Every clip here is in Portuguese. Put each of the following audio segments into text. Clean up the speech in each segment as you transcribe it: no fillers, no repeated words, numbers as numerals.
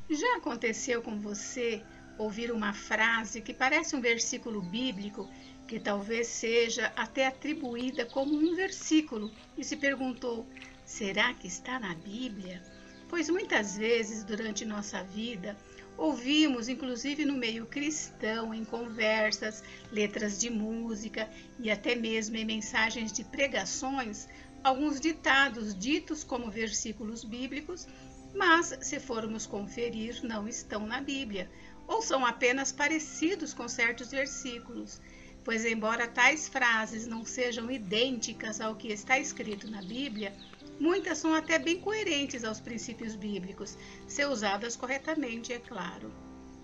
Já aconteceu com você ouvir uma frase que parece um versículo bíblico, que talvez seja até atribuída como um versículo, e se perguntou: será que está na Bíblia? Pois muitas vezes durante nossa vida ouvimos, inclusive no meio cristão, em conversas, letras de música e até mesmo em mensagens de pregações, alguns ditados ditos como versículos bíblicos, mas, se formos conferir, não estão na Bíblia, ou são apenas parecidos com certos versículos, pois, embora tais frases não sejam idênticas ao que está escrito na Bíblia, muitas são até bem coerentes aos princípios bíblicos, se usadas corretamente, é claro.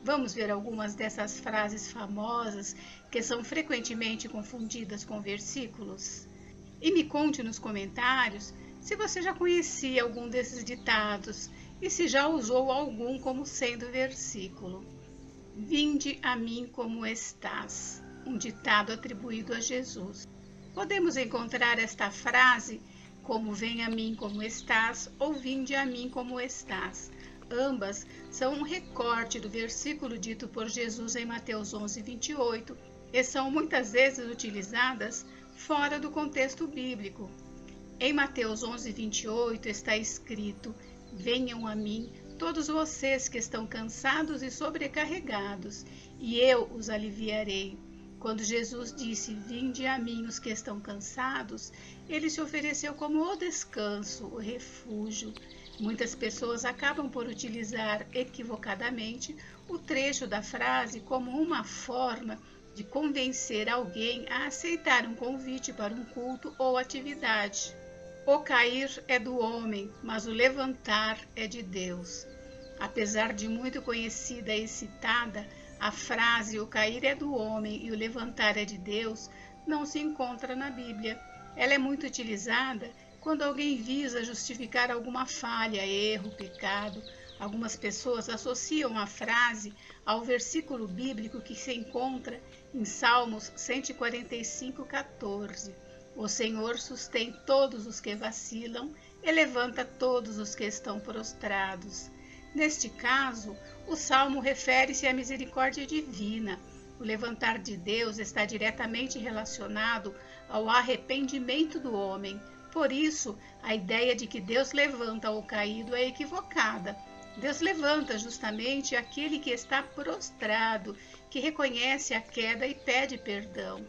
Vamos ver algumas dessas frases famosas que são frequentemente confundidas com versículos? E me conte nos comentários se você já conhecia algum desses ditados e se já usou algum como sendo versículo. Vinde a mim como estás, um ditado atribuído a Jesus. Podemos encontrar esta frase como vem a mim como estás ou vinde a mim como estás. Ambas são um recorte do versículo dito por Jesus em Mateus 11:28 e são muitas vezes utilizadas fora do contexto bíblico. Em Mateus 11:28 está escrito: venham a mim todos vocês que estão cansados e sobrecarregados, e eu os aliviarei. Quando Jesus disse: vinde a mim os que estão cansados, ele se ofereceu como o descanso, o refúgio. Muitas pessoas acabam por utilizar equivocadamente o trecho da frase como uma forma de convencer alguém a aceitar um convite para um culto ou atividade. O cair é do homem, mas o levantar é de Deus. Apesar de muito conhecida e citada, a frase o cair é do homem e o levantar é de Deus não se encontra na Bíblia. Ela é muito utilizada quando alguém visa justificar alguma falha, erro, pecado. Algumas pessoas associam a frase ao versículo bíblico que se encontra em Salmos 145:14. O Senhor sustém todos os que vacilam e levanta todos os que estão prostrados. Neste caso, o salmo refere-se à misericórdia divina. O levantar de Deus está diretamente relacionado ao arrependimento do homem. Por isso, a ideia de que Deus levanta o caído é equivocada. Deus levanta justamente aquele que está prostrado, que reconhece a queda e pede perdão.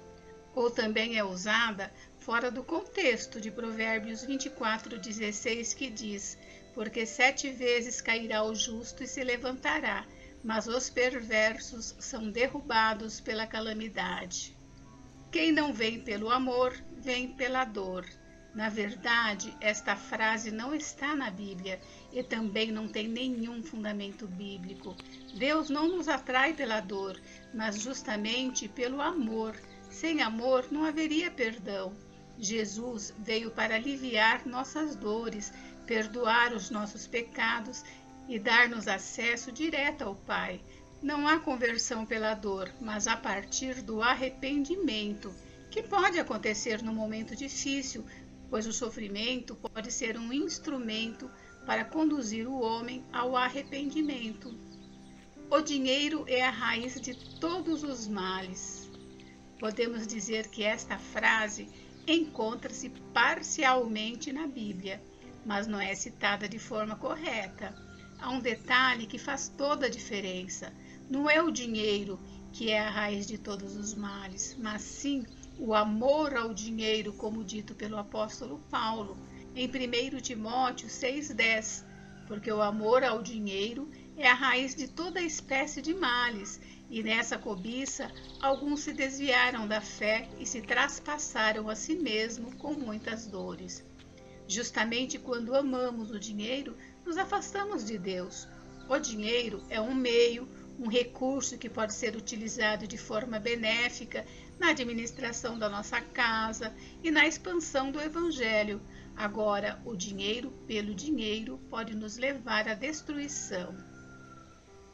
Ou também é usada fora do contexto de Provérbios 24:16, que diz: porque 7 vezes cairá o justo e se levantará, mas os perversos são derrubados pela calamidade. Quem não vem pelo amor, vem pela dor. Na verdade, esta frase não está na Bíblia e também não tem nenhum fundamento bíblico. Deus não nos atrai pela dor, mas justamente pelo amor. Sem amor não haveria perdão. Jesus veio para aliviar nossas dores, perdoar os nossos pecados e dar-nos acesso direto ao Pai. Não há conversão pela dor, mas a partir do arrependimento, que pode acontecer num momento difícil, pois o sofrimento pode ser um instrumento para conduzir o homem ao arrependimento. O dinheiro é a raiz de todos os males. Podemos dizer que esta frase encontra-se parcialmente na Bíblia, mas não é citada de forma correta. Há um detalhe que faz toda a diferença. Não é o dinheiro que é a raiz de todos os males, mas sim o amor ao dinheiro, como dito pelo apóstolo Paulo, em 1 Timóteo 6,10, porque o amor ao dinheiro é a raiz de toda espécie de males, e nessa cobiça alguns se desviaram da fé e se traspassaram a si mesmo com muitas dores. Justamente quando amamos o dinheiro, nos afastamos de Deus. O dinheiro é um meio, um recurso que pode ser utilizado de forma benéfica na administração da nossa casa e na expansão do Evangelho. Agora, o dinheiro pelo dinheiro pode nos levar à destruição.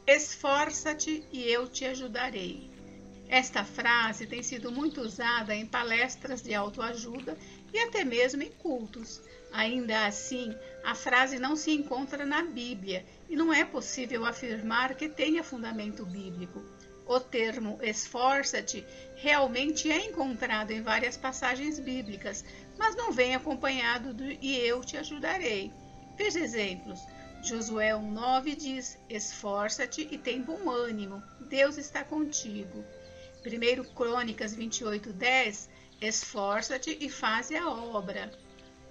Esforça-te e eu te ajudarei. Esta frase tem sido muito usada em palestras de autoajuda e até mesmo em cultos. Ainda assim, a frase não se encontra na Bíblia e não é possível afirmar que tenha fundamento bíblico. O termo esforça-te realmente é encontrado em várias passagens bíblicas, mas não vem acompanhado do e eu te ajudarei. Veja exemplos. Josué 1,9 diz: esforça-te e tem bom ânimo, Deus está contigo. 1 Crônicas 28,10: esforça-te e faze a obra.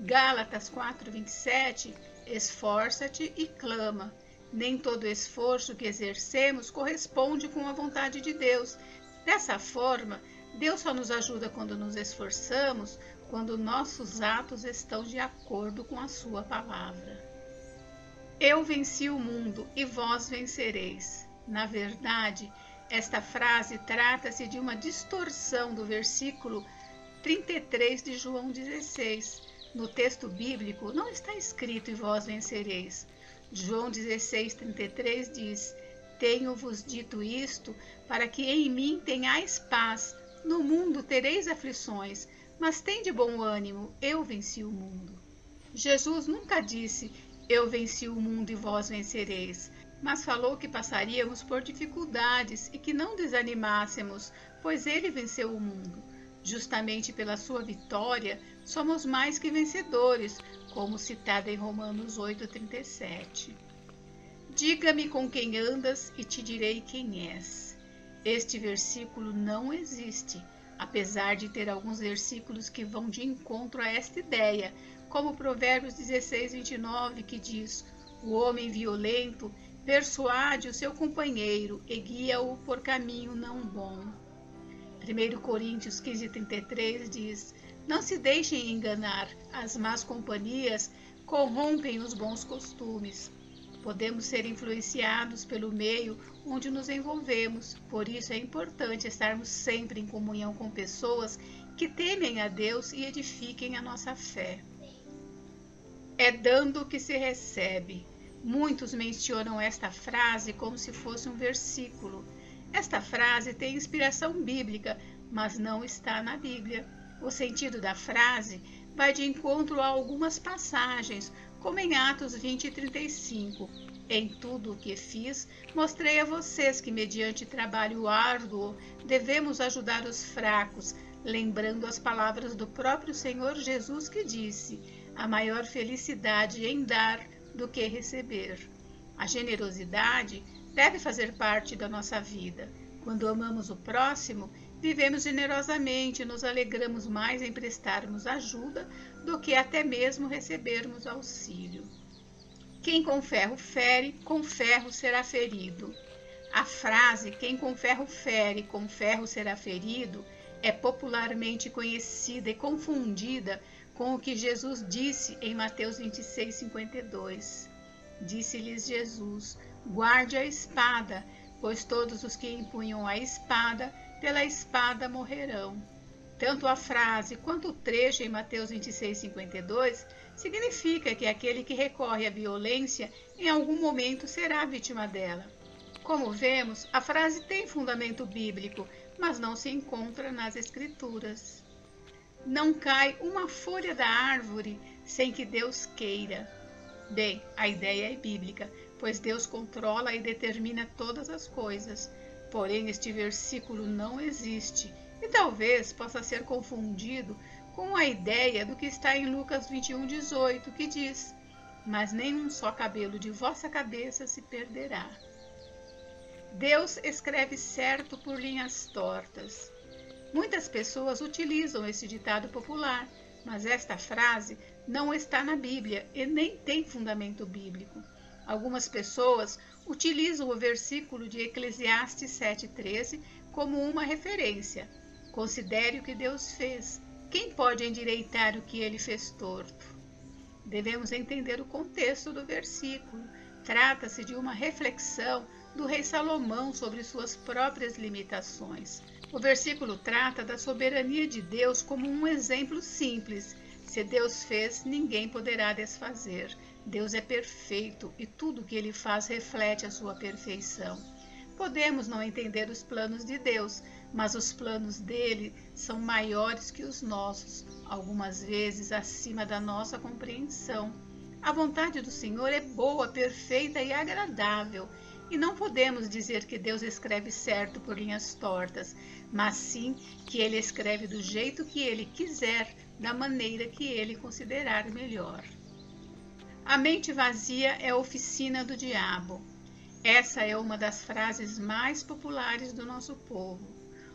Gálatas 4,27: esforça-te e clama. Nem todo esforço que exercemos corresponde com a vontade de Deus. Dessa forma, Deus só nos ajuda quando nos esforçamos, quando nossos atos estão de acordo com a sua palavra. Eu venci o mundo e vós vencereis. Na verdade, esta frase trata-se de uma distorção do versículo 33 de João 16. No texto bíblico não está escrito e vós vencereis. João 16:33 diz: tenho-vos dito isto para que em mim tenhais paz. No mundo tereis aflições, mas tende bom ânimo, eu venci o mundo. Jesus nunca disse: eu venci o mundo e vós vencereis, mas falou que passaríamos por dificuldades e que não desanimássemos, pois ele venceu o mundo. Justamente pela sua vitória, somos mais que vencedores, como citado em Romanos 8,37. Diga-me com quem andas e te direi quem és. Este versículo não existe, apesar de ter alguns versículos que vão de encontro a esta ideia, como Provérbios 16:29, que diz: o homem violento persuade o seu companheiro e guia-o por caminho não bom. 1 Coríntios 15:33 diz: não se deixem enganar, as más companhias corrompem os bons costumes. Podemos ser influenciados pelo meio onde nos envolvemos, por isso é importante estarmos sempre em comunhão com pessoas que temem a Deus e edifiquem a nossa fé. É dando que se recebe. Muitos mencionam esta frase como se fosse um versículo. Esta frase tem inspiração bíblica, mas não está na Bíblia. O sentido da frase vai de encontro a algumas passagens, como em Atos 20:35. Em tudo o que fiz, mostrei a vocês que, mediante trabalho árduo, devemos ajudar os fracos, lembrando as palavras do próprio Senhor Jesus, que disse: a maior felicidade em dar do que receber. A generosidade deve fazer parte da nossa vida. Quando amamos o próximo, vivemos generosamente e nos alegramos mais em prestarmos ajuda do que até mesmo recebermos auxílio. Quem com ferro fere, com ferro será ferido. A frase quem com ferro fere, com ferro será ferido é popularmente conhecida e confundida com o que Jesus disse em Mateus 26:52. Disse-lhes Jesus: guarde a espada, pois todos os que empunham a espada, pela espada morrerão. Tanto a frase quanto o trecho em Mateus 26:52 significa que aquele que recorre à violência em algum momento será vítima dela. Como vemos, a frase tem fundamento bíblico, mas não se encontra nas Escrituras. Não cai uma folha da árvore sem que Deus queira. Bem, a ideia é bíblica, pois Deus controla e determina todas as coisas. Porém, este versículo não existe e talvez possa ser confundido com a ideia do que está em Lucas 21:18, que diz: mas nenhum só cabelo de vossa cabeça se perderá. Deus escreve certo por linhas tortas. Muitas pessoas utilizam esse ditado popular, mas esta frase não está na Bíblia e nem tem fundamento bíblico. Algumas pessoas utilizam o versículo de Eclesiastes 7:13 como uma referência. Considere o que Deus fez. Quem pode endireitar o que ele fez torto? Devemos entender o contexto do versículo. Trata-se de uma reflexão do rei Salomão sobre suas próprias limitações. O versículo trata da soberania de Deus como um exemplo simples. Se Deus fez, ninguém poderá desfazer. Deus é perfeito e tudo o que ele faz reflete a sua perfeição. Podemos não entender os planos de Deus, mas os planos dele são maiores que os nossos, algumas vezes acima da nossa compreensão. A vontade do Senhor é boa, perfeita e agradável. E não podemos dizer que Deus escreve certo por linhas tortas, mas sim que Ele escreve do jeito que Ele quiser, da maneira que Ele considerar melhor. A mente vazia é a oficina do diabo. Essa é uma das frases mais populares do nosso povo.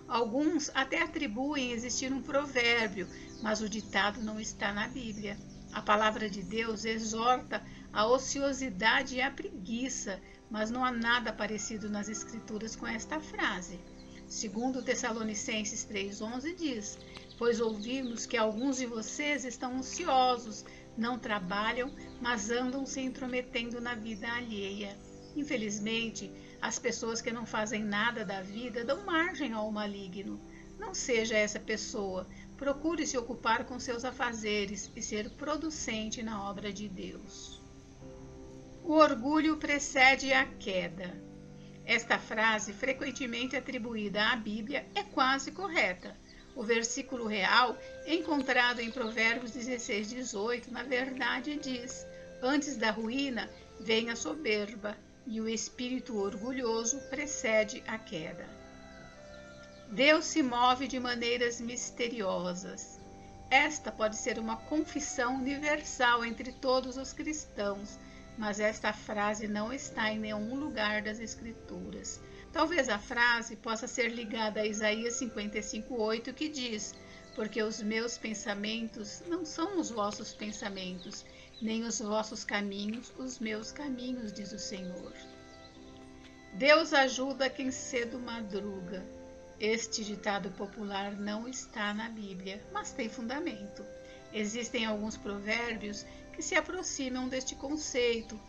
Alguns até atribuem existir um provérbio, mas o ditado não está na Bíblia. A palavra de Deus exorta a ociosidade e a preguiça, mas não há nada parecido nas Escrituras com esta frase. Segundo Tessalonicenses 3,11 diz: pois ouvimos que alguns de vocês estão ociosos, não trabalham, mas andam se intrometendo na vida alheia. Infelizmente, as pessoas que não fazem nada da vida dão margem ao maligno. Não seja essa pessoa. Procure se ocupar com seus afazeres e ser producente na obra de Deus. O orgulho precede a queda. Esta frase, frequentemente atribuída à Bíblia, é quase correta. O versículo real, encontrado em Provérbios 16:18, na verdade diz: antes da ruína vem a soberba, e o espírito orgulhoso precede a queda. Deus se move de maneiras misteriosas. Esta pode ser uma confissão universal entre todos os cristãos, mas esta frase não está em nenhum lugar das Escrituras. Talvez a frase possa ser ligada a Isaías 55:8, que diz: porque os meus pensamentos não são os vossos pensamentos, nem os vossos caminhos os meus caminhos, diz o Senhor. Deus ajuda quem cedo madruga. Este ditado popular não está na Bíblia, mas tem fundamento. Existem alguns provérbios que se aproximam deste conceito.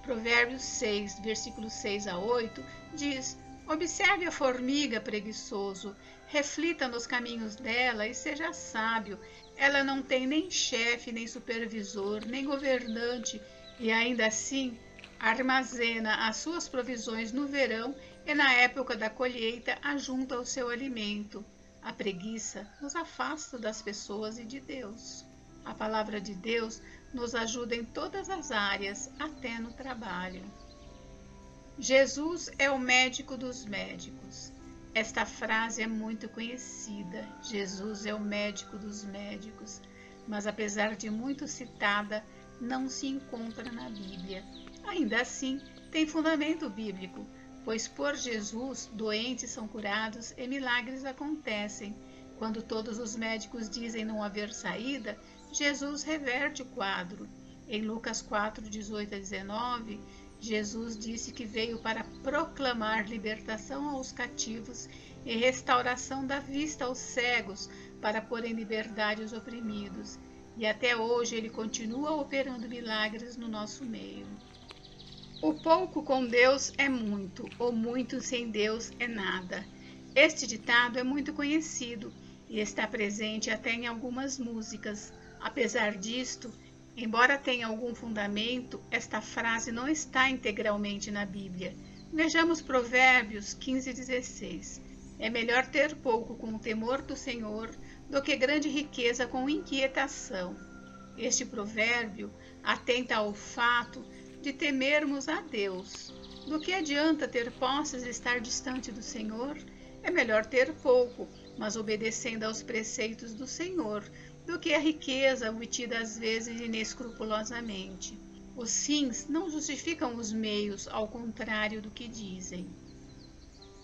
Provérbios 6, versículos 6-8, diz: observe a formiga, preguiçoso, reflita nos caminhos dela e seja sábio. Ela não tem nem chefe, nem supervisor, nem governante, e ainda assim armazena as suas provisões no verão e na época da colheita ajunta o seu alimento. A preguiça nos afasta das pessoas e de Deus. A palavra de Deus nos ajuda em todas as áreas, até no trabalho. Jesus é o médico dos médicos. Esta frase é muito conhecida. Jesus é o médico dos médicos, mas apesar de muito citada, não se encontra na Bíblia. Ainda assim, tem fundamento bíblico, pois por Jesus doentes são curados e milagres acontecem. Quando todos os médicos dizem não haver saída, Jesus reverte o quadro. Em Lucas 4:18-19, Jesus disse que veio para proclamar libertação aos cativos e restauração da vista aos cegos, para pôr em liberdade os oprimidos. E até hoje ele continua operando milagres no nosso meio. O pouco com Deus é muito, o muito sem Deus é nada. Este ditado é muito conhecido e está presente até em algumas músicas. Apesar disto, embora tenha algum fundamento, esta frase não está integralmente na Bíblia. Vejamos Provérbios 15:16. É melhor ter pouco com o temor do Senhor do que grande riqueza com inquietação. Este provérbio atenta ao fato de temermos a Deus. Do que adianta ter posses e estar distante do Senhor? É melhor ter pouco, mas obedecendo aos preceitos do Senhor, do que a riqueza obtida às vezes inescrupulosamente. Os sims não justificam os meios, ao contrário do que dizem.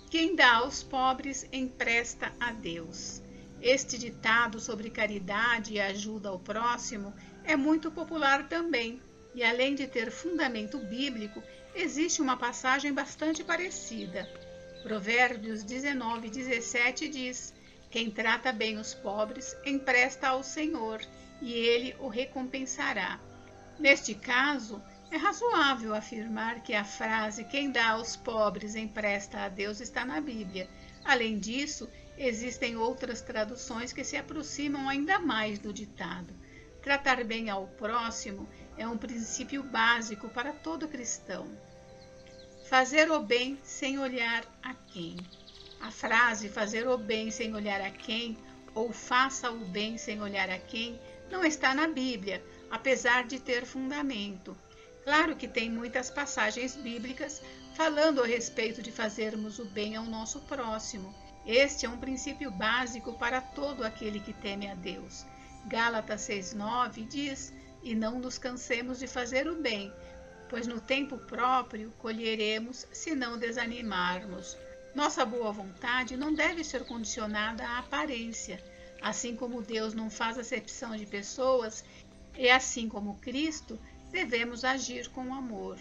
Quem dá aos pobres empresta a Deus. Este ditado sobre caridade e ajuda ao próximo é muito popular também, e além de ter fundamento bíblico, existe uma passagem bastante parecida. Provérbios 19:17 diz: quem trata bem os pobres empresta ao Senhor, e ele o recompensará. Neste caso, é razoável afirmar que a frase quem dá aos pobres empresta a Deus está na Bíblia. Além disso, existem outras traduções que se aproximam ainda mais do ditado. Tratar bem ao próximo é um princípio básico para todo cristão. Fazer o bem sem olhar a quem. A frase fazer o bem sem olhar a quem, ou faça o bem sem olhar a quem, não está na Bíblia, apesar de ter fundamento. Claro que tem muitas passagens bíblicas falando a respeito de fazermos o bem ao nosso próximo. Este é um princípio básico para todo aquele que teme a Deus. Gálatas 6,9 diz: "E não nos cansemos de fazer o bem, pois no tempo próprio colheremos se não desanimarmos." Nossa boa vontade não deve ser condicionada à aparência. Assim como Deus não faz acepção de pessoas, e assim como Cristo, devemos agir com amor.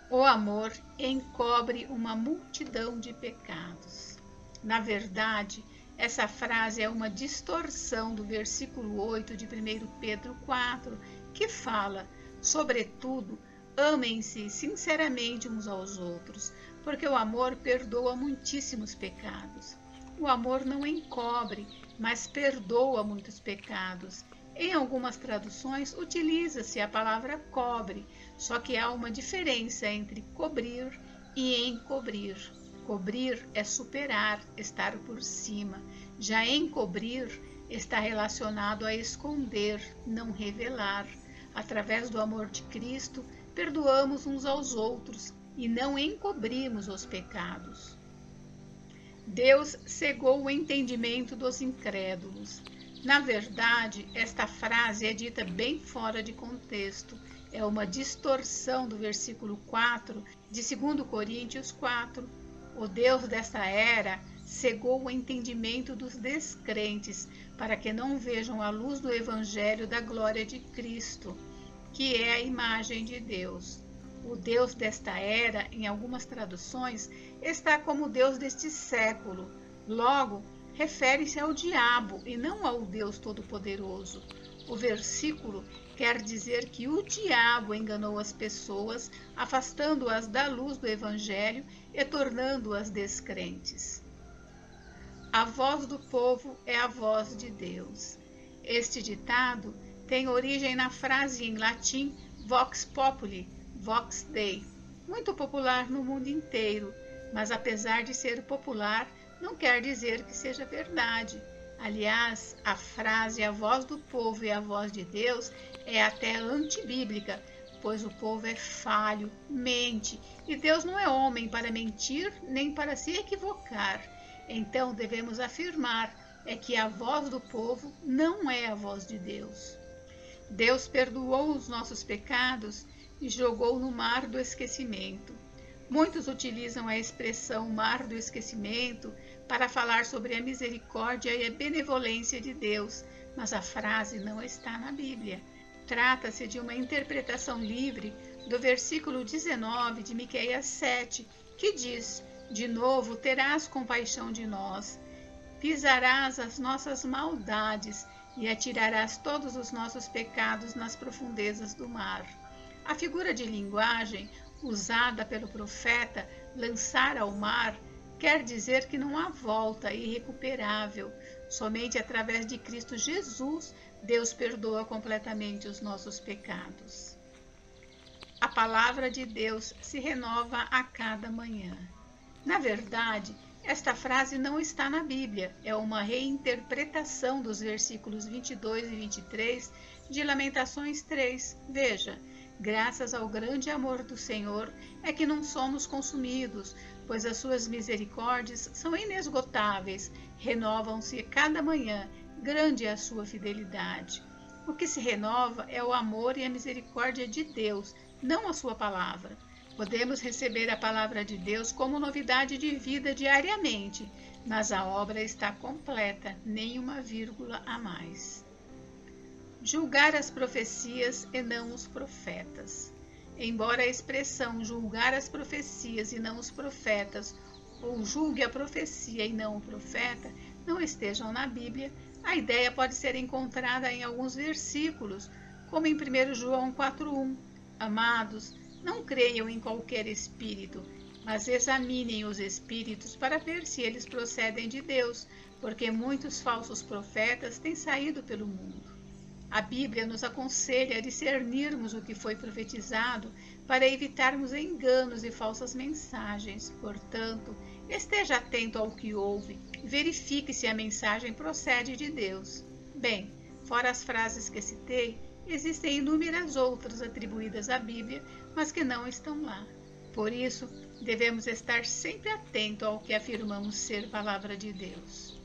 O amor encobre uma multidão de pecados. Na verdade, essa frase é uma distorção do versículo 8 de 1 Pedro 4, que fala: "Sobretudo, amem-se sinceramente uns aos outros, porque o amor perdoa muitíssimos pecados." O amor não encobre, mas perdoa muitos pecados. Em algumas traduções, utiliza-se a palavra cobre, só que há uma diferença entre cobrir e encobrir. Cobrir é superar, estar por cima. Já encobrir está relacionado a esconder, não revelar. Através do amor de Cristo, perdoamos uns aos outros e não encobrimos os pecados. Deus cegou o entendimento dos incrédulos. Na verdade, esta frase é dita bem fora de contexto. É uma distorção do versículo 4 de 2 Coríntios 4. O Deus desta era cegou o entendimento dos descrentes para que não vejam a luz do Evangelho da glória de Cristo, que é a imagem de Deus. O Deus desta era, em algumas traduções, está como o Deus deste século. Logo, refere-se ao diabo e não ao Deus Todo-Poderoso. O versículo quer dizer que o diabo enganou as pessoas, afastando-as da luz do Evangelho e tornando-as descrentes. A voz do povo é a voz de Deus. Este ditado tem origem na frase em latim vox populi, vox dei, muito popular no mundo inteiro, mas apesar de ser popular, não quer dizer que seja verdade. Aliás, a frase "a voz do povo e a voz de Deus" é até antibíblica, pois o povo é falho, mente, e Deus não é homem para mentir nem para se equivocar. Então devemos afirmar que a voz do povo não é a voz de Deus. Deus perdoou os nossos pecados e jogou no mar do esquecimento. Muitos utilizam a expressão mar do esquecimento para falar sobre a misericórdia e a benevolência de Deus, mas a frase não está na Bíblia. Trata-se de uma interpretação livre do versículo 19 de Miqueias 7, que diz: "De novo terás compaixão de nós, pisarás as nossas maldades e atirarás todos os nossos pecados nas profundezas do mar." A figura de linguagem usada pelo profeta, lançar ao mar, quer dizer que não há volta irrecuperável. Somente através de Cristo Jesus, Deus perdoa completamente os nossos pecados. A palavra de Deus se renova a cada manhã. Na verdade, esta frase não está na Bíblia, é uma reinterpretação dos versículos 22 e 23 de Lamentações 3. Veja: "Graças ao grande amor do Senhor é que não somos consumidos, pois as suas misericórdias são inesgotáveis, renovam-se cada manhã, grande é a sua fidelidade." O que se renova é o amor e a misericórdia de Deus, não a sua palavra. Podemos receber a palavra de Deus como novidade de vida diariamente, mas a obra está completa, nem uma vírgula a mais. Julgar as profecias e não os profetas. Embora a expressão julgar as profecias e não os profetas, ou julgue a profecia e não o profeta, não estejam na Bíblia, a ideia pode ser encontrada em alguns versículos, como em 1 João 4,1. "Amados, não creiam em qualquer espírito, mas examinem os espíritos para ver se eles procedem de Deus, porque muitos falsos profetas têm saído pelo mundo." A Bíblia nos aconselha a discernirmos o que foi profetizado para evitarmos enganos e falsas mensagens. Portanto, esteja atento ao que ouve e verifique se a mensagem procede de Deus. Bem, fora as frases que citei, existem inúmeras outras atribuídas à Bíblia, mas que não estão lá. Por isso, devemos estar sempre atentos ao que afirmamos ser palavra de Deus.